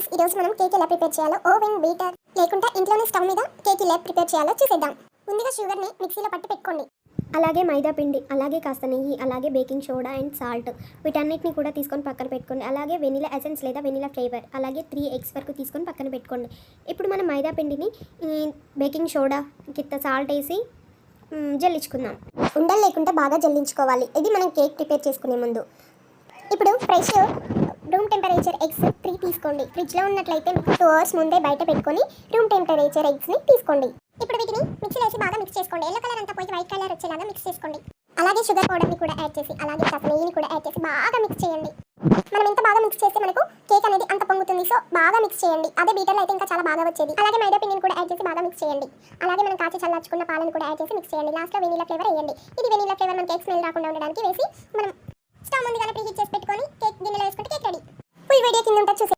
Friends, ఈ రోజు మనం కేక్ ఎలా ప్రిపేర్ చేయాలో ఓవెన్ బీటర్ లేకుండా ఇంట్లోనే స్టవ్ మీద కేక్ ఎలా ప్రిపేర్ చేయాలో చూసేద్దాం. ముందుగా షుగర్ని మిక్సీలో పట్టి పెట్టుకోండి. అలాగే మైదా పిండి, అలాగే కాస్త నెయ్యి, అలాగే బేకింగ్ సోడా అండ్ సాల్ట్ వీటన్నిటిని కూడా తీసుకొని పక్కన పెట్టుకోండి. అలాగే వెనిలా ఎసెన్స్ లేదా వెనిలా ఫ్లేవర్, అలాగే 3 eggs వరకు తీసుకొని పక్కన పెట్టుకోండి. ఇప్పుడు మనం మైదా పిండిని బేకింగ్ సోడా కింద సాల్ట్ వేసి జల్లించుకుందాం. ఉండలు లేకుండా బాగా జల్లించుకోవాలి. ఇది మనం కేక్ ప్రిపేర్ చేసుకునే ముందు. ఇప్పుడు ఫ్రెష్ రూమ్ టెంపరేచర్ ఎగ్స్ 3 తీసుకోండి. ఫ్రిడ్జ్లో ఉన్నట్లయితే 2 hours ముందే బయట పెట్టుకొని రూమ్ టెంపరేచర్ ఎగ్స్ని తీసుకోండి. ఇప్పుడు వీటిని మిక్సీలో వేసి బాగా మిక్స్ చేసుకోండి. ఎల్లో కలర్ అంతా పోయి వైట్ కలర్ వచ్చేలాగా మిక్స్ చేసుకోండి. అలాగే షుగర్ పౌడర్ని కూడా యాడ్ చేసి, అలాగే కాస్త నెయ్యిని కూడా యాడ్ చేసి బాగా మిక్స్ చేయండి. మనం ఎంత బాగా మిక్స్ చేస్తే మనకు కేక్ అనేది అంత పొంగుతుంది. సో బాగా మిక్స్ చేయండి. అదే బీటర్లో అయితే ఇంకా చాలా బాగా వచ్చేది. అలాగే మైదా పిండిని కూడా యాడ్ చేసి బాగా మిక్స్ చేయండి. అలాగే మనం కాచి చల్లార్చుకున్న పాలను కూడా యాడ్ చేసి మిక్స్ చేయండి. లాస్ట్లో వెనీలా ఫ్లేవర్ వేయండి. ఇది వెనీలా ఫ్లేవర్ మన కేక్ స్మెల్ రాకుండా ఉండడానికి వేసి మనం స్టవ్ ముందుగానే ప్రీహీట్ చేసి పెట్టుకొని కేక్ గిన్నెలో వేసుకుంటే కేక్ రెడీ. ఫుల్ వీడియో కింద ఉంటుంది చూసి